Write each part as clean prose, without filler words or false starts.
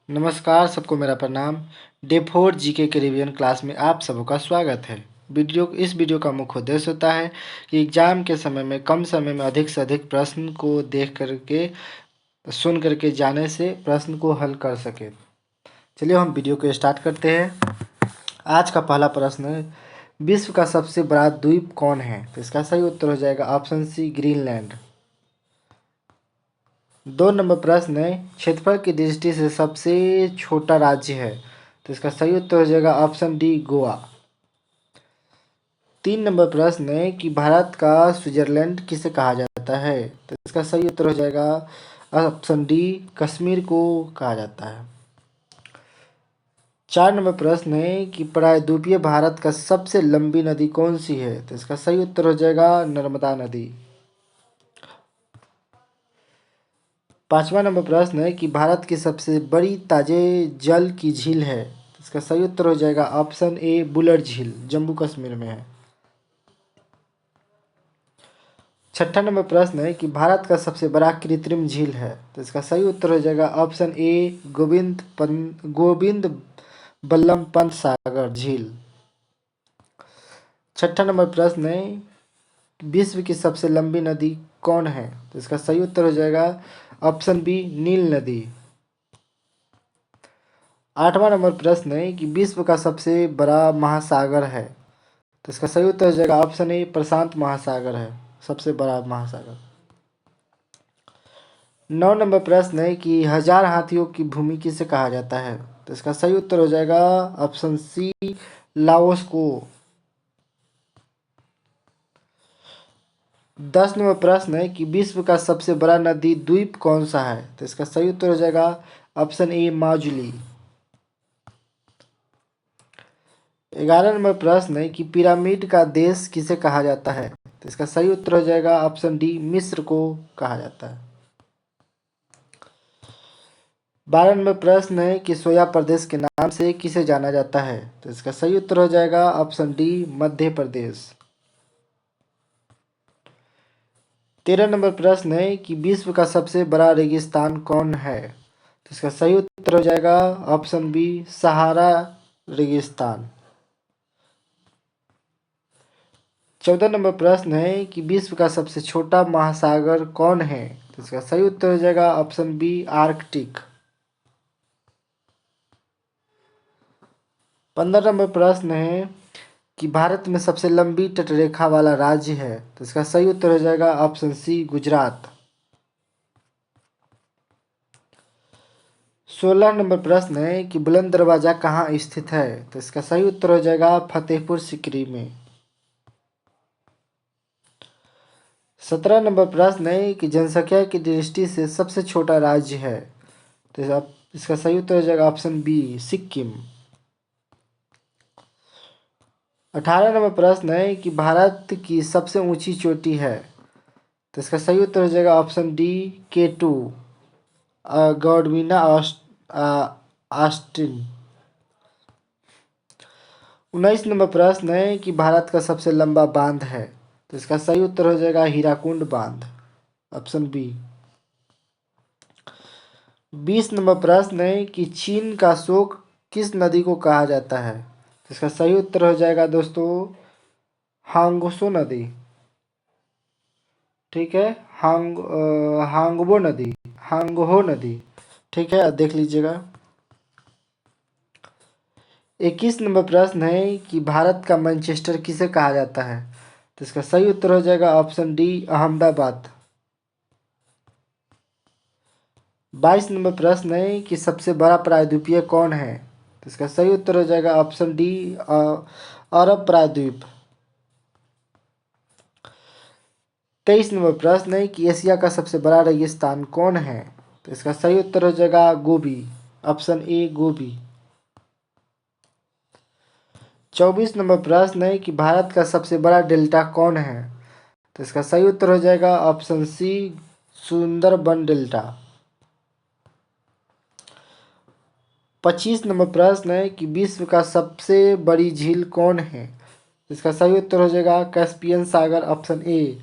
नमस्कार सबको मेरा प्रणाम। डे 4 जीके के रिवीजन क्लास में आप सबका स्वागत है। इस वीडियो का मुख्य उद्देश्य होता है कि एग्जाम के समय में कम समय में अधिक से अधिक प्रश्न को देख करके सुन करके जाने से प्रश्न को हल कर सके। चलिए हम वीडियो को स्टार्ट करते हैं। आज का पहला प्रश्न है, विश्व का सबसे बड़ा द्वीप कौन है? तो इसका सही उत्तर हो जाएगा ऑप्शन सी, ग्रीनलैंड। 2 नंबर प्रश्न है, क्षेत्रफल की दृष्टि से सबसे छोटा राज्य है? तो इसका सही उत्तर हो जाएगा ऑप्शन डी, गोवा। 3 नंबर प्रश्न है कि भारत का स्विट्जरलैंड किसे कहा जाता है? तो इसका सही उत्तर हो जाएगा ऑप्शन डी, कश्मीर को कहा जाता है। 4 नंबर प्रश्न है कि प्रायद्वीपीय भारत का सबसे लंबी नदी कौन सी है? तो इसका सही उत्तर हो जाएगा नर्मदा नदी। 5वां नंबर प्रश्न है कि भारत की सबसे बड़ी ताजे जल की झील है? तो इसका सही उत्तर हो जाएगा ऑप्शन ए, बुलर झील, जम्मू कश्मीर में है। 6ठा नंबर प्रश्न है कि भारत का सबसे बड़ा कृत्रिम झील है? तो इसका सही उत्तर हो जाएगा ऑप्शन ए, गोविंद बल्लभ पंत सागर झील। 6ठा नंबर प्रश्न है, विश्व की सबसे लंबी नदी कौन है? तो इसका सही उत्तर हो जाएगा ऑप्शन बी, नील नदी। 8वां नंबर प्रश्न है कि विश्व का सबसे बड़ा महासागर है? तो इसका सही उत्तर हो जाएगा ऑप्शन ए, प्रशांत महासागर है सबसे बड़ा महासागर। 9 नंबर प्रश्न है कि 1000 हाथियों की भूमि किसे कहा जाता है? तो इसका सही उत्तर हो जाएगा ऑप्शन सी, लाओस को। 10 नंबर प्रश्न है कि विश्व का सबसे बड़ा नदी द्वीप कौन सा है? तो इसका सही उत्तर हो जाएगा ऑप्शन ए, माजुली। 11 नंबर प्रश्न है कि पिरामिड का देश किसे कहा जाता है? तो इसका सही उत्तर हो जाएगा ऑप्शन डी, मिस्र को कहा जाता है। 12 नंबर प्रश्न है कि सोया प्रदेश के नाम से किसे जाना जाता है? तो इसका सही उत्तर हो जाएगा option D, Madhya Pradesh. 13 number प्रश्न है कि विश्व का सबसे बड़ा रेगिस्तान कौन है? तो इसका सही उत्तर हो जाएगा ऑप्शन बी, सहारा रेगिस्तान। 14 नंबर प्रश्न है कि विश्व का सबसे छोटा महासागर कौन है? तो इसका सही उत्तर हो जाएगा ऑप्शन बी, आर्कटिक। 15 नंबर प्रश्न है कि भारत में सबसे लंबी तटरेखा वाला राज्य है? तो इसका सही उत्तर हो जाएगा ऑप्शन सी, गुजरात। 16 नंबर प्रश्न है कि बुलंद दरवाजा कहाँ स्थित है? तो इसका सही उत्तर हो जाएगा फतेहपुर सीकरी में। 17 नंबर प्रश्न है कि जनसंख्या की दृष्टि से सबसे छोटा राज्य है? तो इसका सही उत्तर हो जाएगा ऑप्शन बी, सिक्किम। 18 नंबर प्रश्न है कि भारत की सबसे ऊंची चोटी है? तो इसका सही उत्तर हो जाएगा option D, K2, Godwin Austen. 19 number प्रश्न है कि भारत का सबसे लंबा बांध है? तो इसका सही उत्तर हो जाएगा हीराकुंड बांध, ऑप्शन बी। 20 नंबर प्रश्न है कि चीन का शोक किस नदी को कहा जाता है? तो इसका सही उत्तर हो जाएगा दोस्तों हांगसो नदी। ठीक है, हांगहो नदी। ठीक है, देख लीजिएगा। 21 नंबर प्रश्न है कि भारत का मैनचेस्टर किसे कहा जाता है? तो इसका सही उत्तर हो जाएगा ऑप्शन डी, अहमदाबाद। 22 नंबर प्रश्न है कि सबसे बड़ा प्रायद्वीपीय कौन है? तो इसका सही उत्तर हो जाएगा ऑप्शन डी, अरब प्रायद्वीप। 23 नंबर प्रश्न है कि एशिया का सबसे बड़ा रेगिस्तान कौन है? तो इसका सही उत्तर हो जाएगा गोबी, ऑप्शन ए, गोबी। 24 नंबर प्रश्न है कि भारत का सबसे बड़ा डेल्टा कौन है? तो इसका सही उत्तर हो जाएगा option C, Sundarban delta. 25 number प्रश्न है कि विश्व का सबसे बड़ी झील कौन है? इसका सही उत्तर हो जाएगा Caspian Sagar, option A.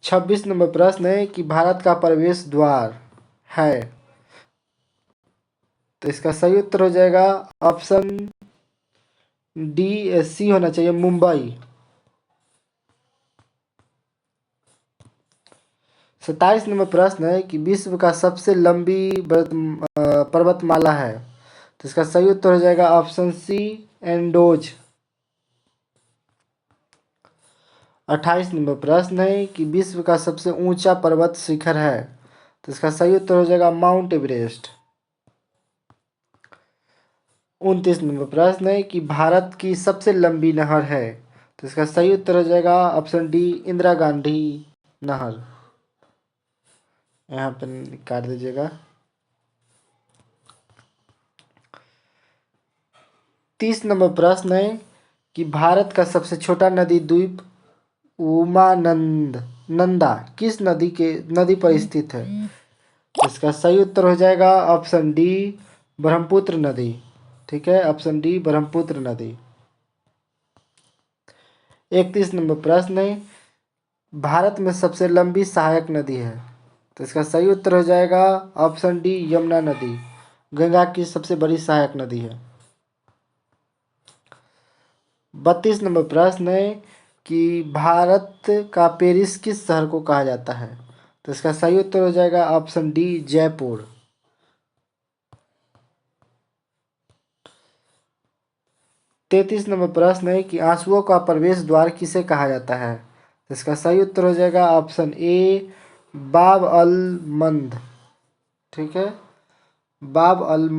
26 number प्रश्न है कि भारत का प्रवेश द्वार है, तो इसका सही उत्तर हो जाएगा ऑप्शन डी, सी होना चाहिए, मुंबई। 27 नंबर प्रश्न है कि विश्व का सबसे लंबी पर्वतमाला है, तो इसका सही उत्तर हो जाएगा ऑप्शन सी, एंडोज। 28 नंबर प्रश्न है कि विश्व का सबसे ऊंचा पर्वत शिखर है, तो इसका सही उत्तर हो जाएगा माउंट एवरेस्ट। 29 नंबर प्रश्न है कि भारत की सबसे लंबी नहर है, तो इसका सही उत्तर हो जाएगा ऑप्शन डी, इंदिरा गांधी नहर। यहाँ पर काट दीजिएगा। 30 नंबर प्रश्न है कि भारत का सबसे छोटा नदी द्वीप उमानंद नंदा किस नदी पर स्थित है, इसका सही उत्तर हो जाएगा ऑप्शन डी, ब्रह्मपुत्र नदी। ठीक है, ऑप्शन डी, ब्रह्मपुत्र नदी। 31 नंबर प्रश्न है भारत में सबसे लंबी सहायक नदी है, तो इसका सही उत्तर हो जाएगा ऑप्शन डी, यमुना नदी। गंगा की सबसे बड़ी सहायक नदी है। 32 नंबर प्रश्न है कि भारत का पेरिस किस शहर को कहा जाता है, तो इसका सही उत्तर हो जाएगा ऑप्शन डी, जयपुर। 33 नंबर प्रश्न है कि आंसुओं का प्रवेश द्वार किसे कहा जाता है, तो इसका सही उत्तर हो जाएगा ऑप्शन ए, बाब अल मंद। ठीक है, बाब अल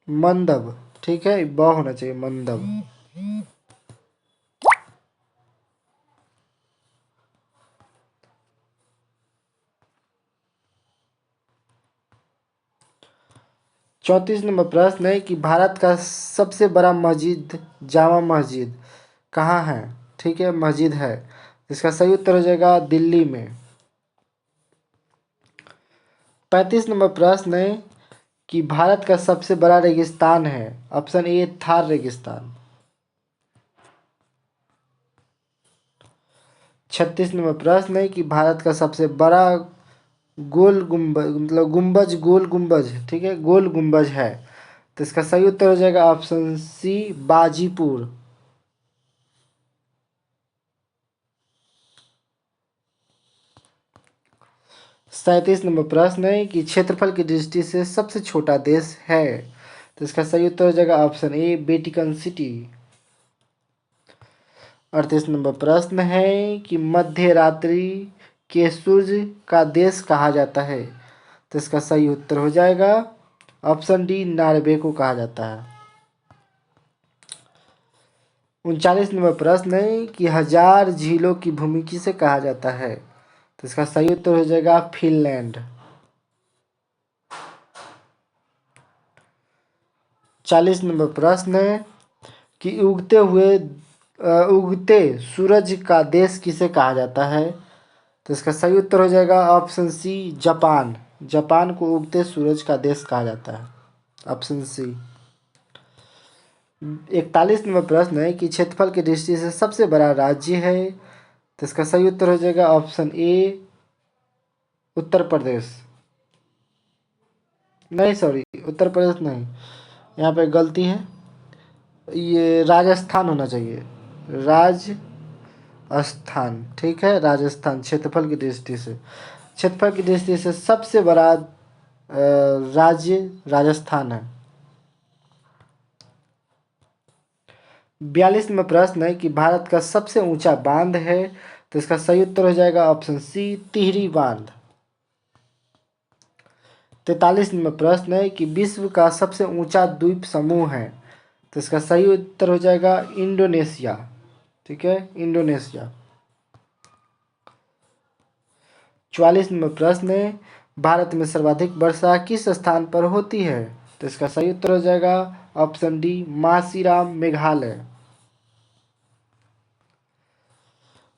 मंदब। ठीक है, ब होना चाहिए, मंदब। 34 नंबर प्रश्न है कि भारत का सबसे बड़ा मस्जिद जामा मस्जिद कहाँ है। ठीक है, मस्जिद है, इसका सही उत्तर हो जाएगा दिल्ली में। 35 नंबर प्रश्न है कि भारत का सबसे बड़ा रेगिस्तान है, ऑप्शन ए, थार रेगिस्तान। 36 नंबर प्रश्न है कि भारत का सबसे बड़ा गोल गुंबज, मतलब गुंबज, गोल गुंबज, ठीक है, गोल गुंबज है, तो इसका सही उत्तर हो जाएगा ऑप्शन सी, बाजीपुर। 37 नंबर प्रश्न है कि क्षेत्रफल की दृष्टि से सबसे छोटा देश है, तो इसका सही उत्तर हो जाएगा option A, Vatican city. 38 number प्रश्न है कि मध्य रात्रि के सूर्य का देश कहा जाता है, तो इसका सही उत्तर हो जाएगा ऑप्शन डी, नॉर्वे को कहा जाता है। 39 नंबर प्रश्न है कि हजार झीलों की भूमि किसे कहा जाता है, तो इसका सही उत्तर हो जाएगा फिनलैंड। 40 नंबर प्रश्न है कि उगते सूरज का देश किसे कहा जाता है, तो इसका सही उत्तर हो जाएगा ऑप्शन सी, जापान। जापान को उगते सूरज का देश कहा जाता है, ऑप्शन सी। 41 नंबर प्रश्न है कि क्षेत्रफल की दृष्टि से सबसे बड़ा राज्य है, तो इसका सही उत्तर हो जाएगा ऑप्शन ए, उत्तर प्रदेश। नहीं, सॉरी, उत्तर प्रदेश नहीं, यहाँ पे गलती है, ये राजस्थान होना चाहिए, राजस्थान। ठीक है, राजस्थान क्षेत्रफल की दृष्टि से, क्षेत्रफल की दृष्टि से सबसे बड़ा राज्य राजस्थान है। 42 में प्रश्न है कि भारत का सबसे ऊंचा बांध है, तो इसका सही उत्तर हो जाएगा ऑप्शन सी, टिहरी बांध। 43 में प्रश्न है कि विश्व का सबसे ऊंचा द्वीप समूह है, तो इसका सही उत्तर हो जाएगा इंडोनेशिया। ठीक है, इंडोनेशिया। 44 नंबर प्रश्न है भारत में सर्वाधिक वर्षा किस स्थान पर होती है, तो इसका सही उत्तर हो जाएगा ऑप्शन डी, मासीराम, मेघालय।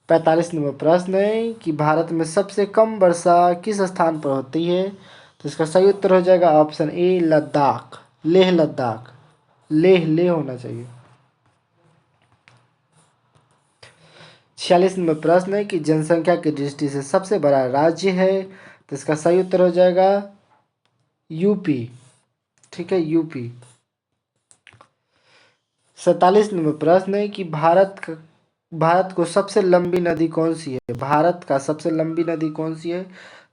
45 नंबर प्रश्न है कि भारत में सबसे कम वर्षा किस स्थान पर होती है, तो इसका सही उत्तर हो जाएगा ऑप्शन ए, लद्दाख, लेह लद्दाख, लेह होना चाहिए। 46 नंबर प्रश्न है कि जनसंख्या की दृष्टि से सबसे बड़ा राज्य है, तो इसका सही उत्तर हो जाएगा यूपी। ठीक है, यूपी। 47 नंबर प्रश्न है कि भारत को सबसे लंबी नदी कौन सी है? भारत का सबसे लंबी नदी कौन सी है?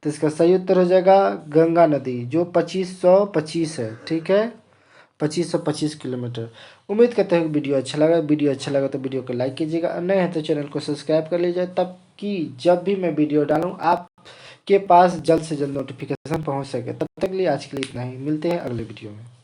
तो इसका सही उत्तर हो जाएगा गंगा नदी, जो 2525 है। ठीक है, 2525 किलोमीटर। उम्मीद करते हैं कि वीडियो अच्छा लगा तो वीडियो को लाइक कीजिएगा, नए हैं तो चैनल को सब्सक्राइब कर लीजिए, तब कि जब भी मैं वीडियो डालूं आपके पास जल्द से जल्द नोटिफिकेशन पहुंच सके। तब तक के लिए आज के लिए इतना ही, मिलते हैं अगले वीडियो में।